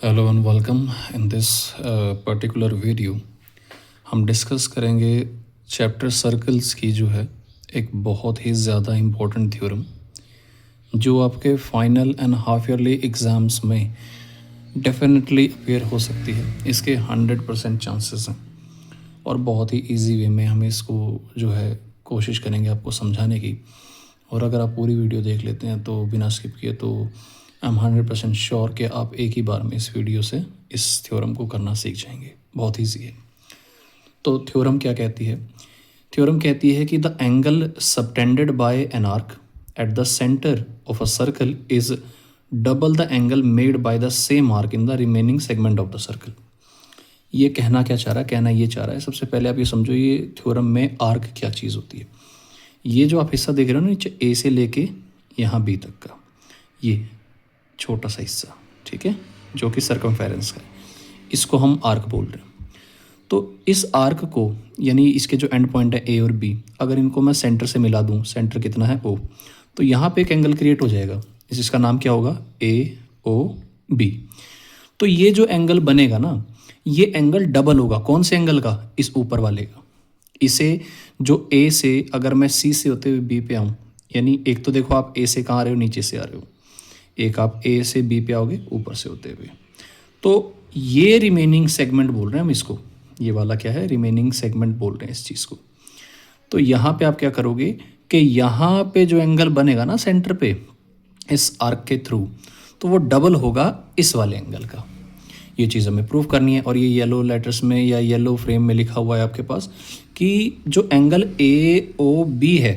Hello and welcome in this particular video. हम discuss करेंगे chapter circles की जो है एक बहुत ही ज़्यादा इम्पोर्टेंट थ्योरम जो आपके final and half yearly exams में डेफिनेटली अपेयर हो सकती है। इसके 100% चांसेस हैं और बहुत ही इजी वे में हम इसको जो है कोशिश करेंगे आपको समझाने की। और अगर आप पूरी वीडियो देख लेते हैं तो बिना स्किप किए तो आई एम 100% श्योर कि आप एक ही बार में इस वीडियो से इस थ्योरम को करना सीख जाएंगे। बहुत ईजी है। तो थ्योरम क्या कहती है? थ्योरम कहती है कि the angle subtended bye an arc at the centre of a circle is double the angle made by the same arc in the remaining segment of the circle. ये कहना क्या चाह रहा है? कहना ये चाह रहा है, सबसे पहले आप ये समझो ये थ्योरम में आर्क क्या चीज़ होती है। ये जो आप हिस्सा देख रहे हो ना नीचे, ए से लेके यहाँ बी तक का ये छोटा सा हिस्सा, ठीक है, जो कि सर्कमफेरेंस का है, इसको हम आर्क बोल रहे हैं। तो इस आर्क को यानी इसके जो एंड पॉइंट है ए और बी, अगर इनको मैं सेंटर से मिला दूं, सेंटर कितना है ओ, तो यहाँ पे एक एंगल क्रिएट हो जाएगा, जिसका नाम क्या होगा? ए ओ बी। तो ये जो एंगल बनेगा ना, ये एंगल डबल होगा। कौन से एंगल का? इस ऊपर वाले का। इसे जो ए से अगर मैं सी से होते हुए बी पे आऊँ, यानी एक तो देखो आप ए से कहाँ आ रहे हो? नीचे से आ रहे हो। एक आप ए से बी पे आओगे ऊपर से होते हुए। तो ये रिमेनिंग सेगमेंट बोल रहे हैं हम इसको। ये वाला क्या है? रिमेनिंग सेगमेंट बोल रहे हैं इस चीज़ को। तो यहाँ पे आप क्या करोगे कि यहाँ पे जो एंगल बनेगा ना सेंटर पे इस आर्क के थ्रू, तो वो डबल होगा इस वाले एंगल का। ये चीज़ हमें प्रूव करनी है और ये येलो लेटर्स में या येलो फ्रेम में लिखा हुआ है आपके पास कि जो एंगल ए ओ बी है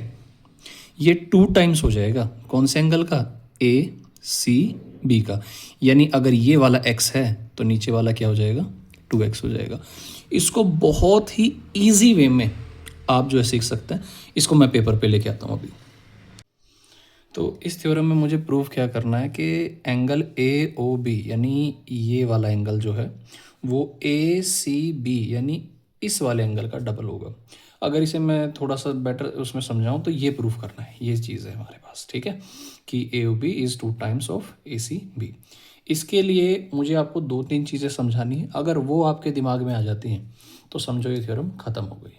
ये 2 टाइम्स हो जाएगा। कौन से एंगल का? ए सी बी का। यानी अगर ये वाला x है तो नीचे वाला क्या हो जाएगा? 2x हो जाएगा। इसको बहुत ही इजी वे में आप जो है सीख सकते हैं। इसको मैं पेपर पे लेके आता हूँ अभी। तो इस थ्योरम में मुझे प्रूव क्या करना है कि एंगल ए ओ बी यानी ये वाला एंगल जो है वो ए सी बी यानी इस वाले एंगल का डबल होगा। अगर इसे मैं थोड़ा सा बेटर उसमें समझाऊं तो ये प्रूफ करना है, ये चीज़ है हमारे पास, ठीक है, कि A O B is 2 times of A C B. इसके लिए मुझे आपको 2-3 चीज़ें समझानी है। अगर वो आपके दिमाग में आ जाती हैं तो समझो ये थ्योरम ख़त्म हो गई।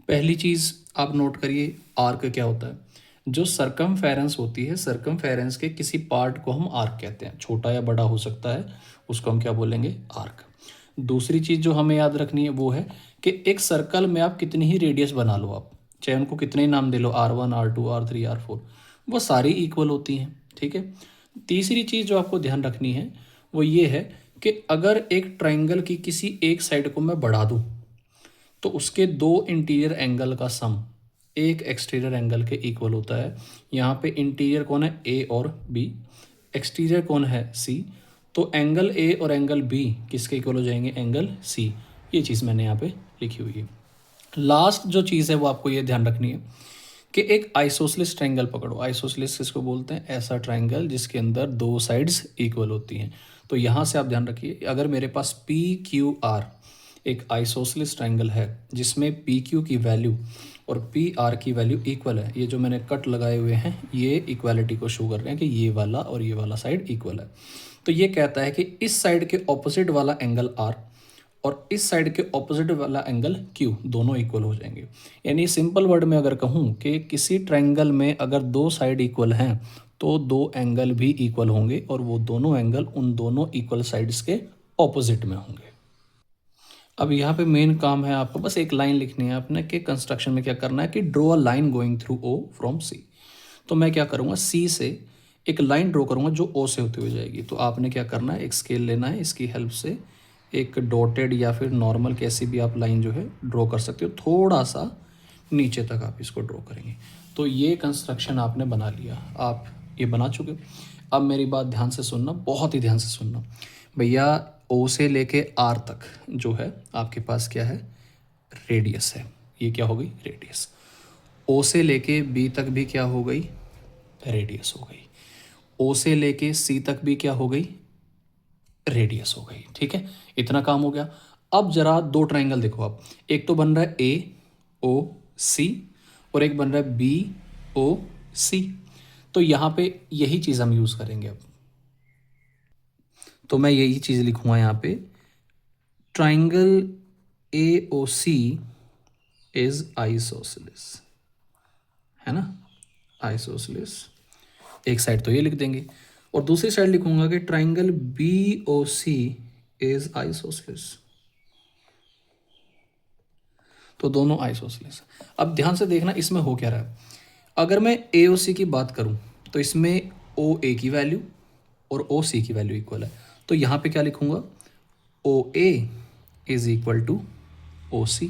पहली चीज़ आप नोट करिए, आर्क क्या होता है? जो सर्कमफेरेंस होती है, सर्कमफेरेंस के किसी पार्ट को हम आर्क कहते हैं। छोटा या बड़ा हो सकता है, उसको हम क्या बोलेंगे? आर्क। दूसरी चीज़ जो हमें याद रखनी है वो है कि एक सर्कल में आप कितनी ही रेडियस बना लो, आप चाहे उनको कितने ही नाम दे लो, R1 R2 R3 R4, वो सारी इक्वल होती हैं, ठीक है। तीसरी चीज़ जो आपको ध्यान रखनी है वो ये है कि अगर एक ट्राइंगल की किसी एक साइड को मैं बढ़ा दूँ तो उसके 2 इंटीरियर एंगल का सम एक एक्सटीरियर एंगल के इक्वल होता है। यहाँ पे इंटीरियर कौन है? ए और बी। एक्सटीरियर कौन है? सी। तो एंगल ए और एंगल बी किसके इक्वल हो जाएंगे? Angle C. ये चीज़ मैंने यहाँ पे लिखी हुई है। लास्ट जो चीज़ है वो आपको ये ध्यान रखनी है कि एक आइसोसेलेस ट्रायंगल पकड़ो। आइसोसेलेस किसको बोलते हैं? ऐसा ट्रायंगल जिसके अंदर 2 साइड्स इक्वल होती हैं। तो यहाँ से आप ध्यान रखिए, अगर मेरे पास पी क्यू आर एक आइसोसेलेस ट्रायंगल है जिसमें पी क्यू की वैल्यू और पी आर की वैल्यू इक्वल है, ये जो मैंने कट लगाए हुए हैं ये इक्वालिटी को शो कर रहे हैं कि ये वाला और ये वाला साइड इक्वल है। तो ये कहता है कि इस साइड के ऑपोजिट वाला एंगल आर और इस साइड के ऑपोजिट वाला एंगल क्यू दोनों इक्वल हो जाएंगे। यानी सिंपल वर्ड में अगर कहूँ कि किसी ट्रायंगल में अगर 2 साइड इक्वल हैं तो 2 एंगल भी इक्वल होंगे और वो दोनों एंगल उन दोनों इक्वल साइड्स के ऑपोजिट में होंगे। अब यहाँ पे मेन काम है आपको बस एक लाइन लिखनी है आपने कि कंस्ट्रक्शन में क्या करना है कि draw a line going through O from C. तो मैं क्या करूँगा, सी से एक लाइन ड्रॉ करूँगा जो ओ से होती हुई जाएगी। तो आपने क्या करना है, एक स्केल लेना है, इसकी हेल्प से एक डॉटेड या फिर नॉर्मल कैसी भी आप लाइन जो है ड्रॉ कर सकते हो। थोड़ा सा नीचे तक आप इसको ड्रॉ करेंगे। तो ये कंस्ट्रक्शन आपने बना लिया, आप ये बना चुके। अब मेरी बात ध्यान से सुनना, बहुत ही ध्यान से सुनना भैया। ओ से लेके आर तक जो है आपके पास क्या है? रेडियस है। ये क्या हो गई? रेडियस। ओ से लेके बी तक भी क्या हो गई? रेडियस हो गई। ओ से लेके सी तक भी क्या हो गई? रेडियस हो गई। ठीक है, इतना काम हो गया। अब जरा 2 ट्रायंगल देखो आप, एक तो बन रहा है ए ओ सी और एक बन रहा है बी ओ सी। तो यहाँ पे यही चीज़ हम यूज़ करेंगे अब। तो मैं यही चीज़ लिखूँगा यहाँ पे, ट्राइंगल AOC इज आइसोसेलेस, है ना, आइसोसेलेस। एक साइड तो ये लिख देंगे और दूसरी साइड लिखूंगा कि ट्राइंगल BOC इज आइसोसेलेस। तो दोनों आइसोसेलेस। अब ध्यान से देखना इसमें हो क्या रहा है। अगर मैं AOC की बात करूं तो इसमें OA की वैल्यू और OC की वैल्यू इक्वल है, तो यहाँ पे क्या लिखूंगा, OA is equal to OC।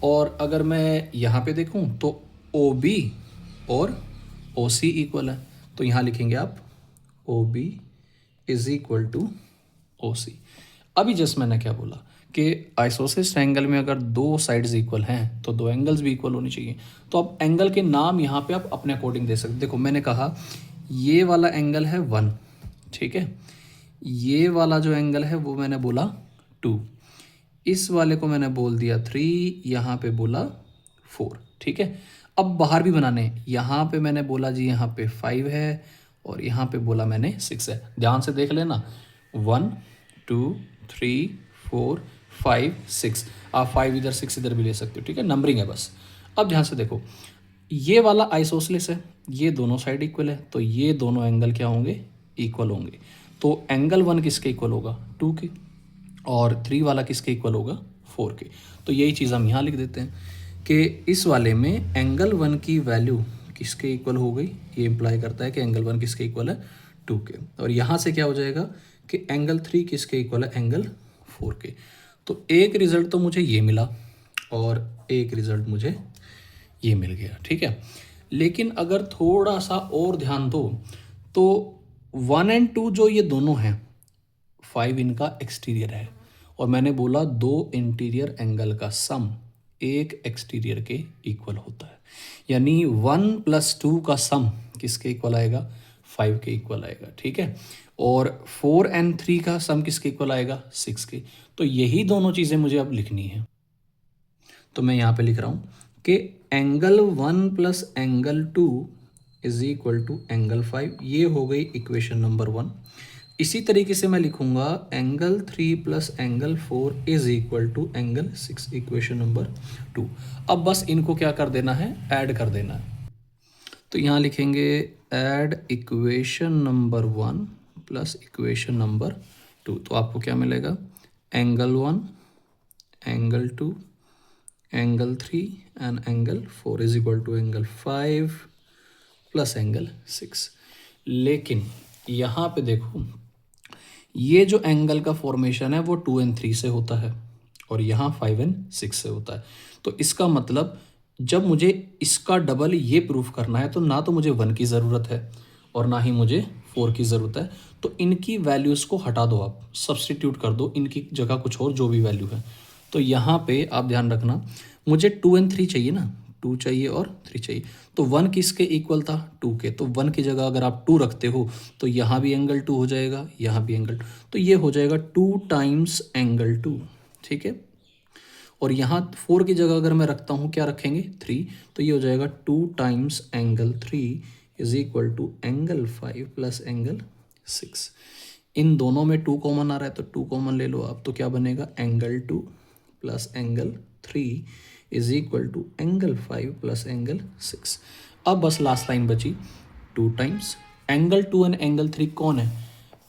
और अगर मैं यहाँ पे देखूं तो OB और OC इक्वल है, तो यहाँ लिखेंगे आप OB is equal to OC। अभी जस्ट मैंने क्या बोला कि आइसोसेलेस ट्रायंगल में अगर दो साइड्स इक्वल हैं तो दो एंगल्स भी इक्वल होनी चाहिए। तो अब एंगल के नाम यहाँ पे आप अपने अकॉर्डिंग दे सकते। देखो मैंने कहा ये वाला एंगल है 1, ठीक है, ये वाला जो एंगल है वो मैंने बोला 2, इस वाले को मैंने बोल दिया 3, यहाँ पे बोला 4, ठीक है। अब बाहर भी बनाने, यहाँ पे मैंने बोला जी यहाँ पे 5 है और यहाँ पे बोला मैंने 6 है। ध्यान से देख लेना, 1 2 3 4 5 6, आप 5 इधर 6 इधर भी ले सकते हो, ठीक है, नंबरिंग है बस। अब ध्यान से देखो, ये वाला आइसोसेलेस है, ये दोनों साइड इक्वल है, तो ये दोनों एंगल क्या होंगे, इक्वल होंगे। तो एंगल 1 किसके इक्वल होगा, 2 के, और 3 वाला किसके इक्वल होगा, 4 के। तो यही चीज़ हम यहाँ लिख देते हैं कि इस वाले में एंगल 1 की वैल्यू किसके इक्वल हो गई, ये इम्प्लाई करता है कि एंगल 1 किसके इक्वल है, 2 के। और यहाँ से क्या हो जाएगा कि एंगल 3 किसके इक्वल है, एंगल 4 के। तो एक रिजल्ट तो मुझे ये मिला और एक रिजल्ट मुझे ये मिल गया, ठीक है। लेकिन अगर थोड़ा सा और ध्यान दो तो 1 और 2 जो ये दोनों हैं, 5 इनका एक्सटीरियर है और मैंने बोला 2 इंटीरियर एंगल का सम एक एक्सटीरियर के इक्वल होता है, यानी 1 + 2 का सम किसके इक्वल आएगा, 5 के इक्वल आएगा, ठीक है। और 4 और 3 का सम किसके इक्वल आएगा, 6 के। तो यही दोनों चीज़ें मुझे अब लिखनी है, तो मैं यहाँ पे लिख रहा हूँ कि angle 1 + angle 2 is equal to angle 5, ये हो गई इक्वेशन नंबर 1। इसी तरीके से मैं लिखूंगा angle 3 + angle 4 is equal to angle 6, equation number 2। अब बस इनको क्या कर देना है, ऐड कर देना है। तो यहाँ लिखेंगे add equation number 1 + equation number 2, तो आपको क्या मिलेगा, angle 1 angle 2 angle 3 and angle 4 is equal to angle 5 + angle 6। लेकिन यहाँ पे देखो, ये जो एंगल का फॉर्मेशन है वो 2 और 3 से होता है और यहाँ 5 और 6 से होता है। तो इसका मतलब जब मुझे इसका डबल ये प्रूफ करना है तो ना तो मुझे 1 की ज़रूरत है और ना ही मुझे 4 की ज़रूरत है। तो इनकी वैल्यूज़ को हटा दो, आप सब्सटीट्यूट कर दो इनकी जगह कुछ और जो भी वैल्यू है। तो यहाँ पे आप ध्यान रखना, मुझे 2 और 3 चाहिए ना, 2 चाहिए और 3 चाहिए। तो 1 किसके इक्वल था, 2 के। तो 1 की जगह अगर आप 2 रखते हो तो यहाँ भी एंगल 2 हो जाएगा, यहाँ भी एंगल 2, तो ये हो जाएगा 2 टाइम्स एंगल 2, ठीक है। और यहाँ 4 की जगह अगर मैं रखता हूँ, क्या रखेंगे, 3, तो ये हो जाएगा 2 times angle 3 is equal to angle 5 + angle 6। इन दोनों में 2 कॉमन आ रहा है तो 2 कॉमन ले लो आप, तो क्या बनेगा, angle 2 + angle 3 is equal to angle 5 + angle 6। अब बस लास्ट लाइन बची, 2 टाइम्स एंगल 2 और एंगल 3 कौन है,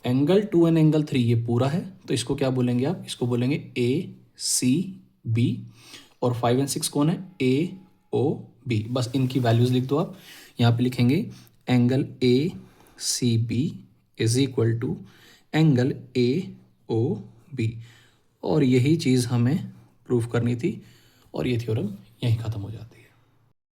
एंगल 2 और एंगल 3 ये पूरा है, तो इसको क्या बोलेंगे आप, इसको बोलेंगे ACB। और 5 और 6 कौन है, AOB। बस इनकी वैल्यूज़ लिख दो आप, यहाँ पे लिखेंगे angle ACB is equal to angle AOB। और यही चीज़ हमें प्रूफ करनी थी और ये थ्योरम यहीं ख़त्म हो जाती है।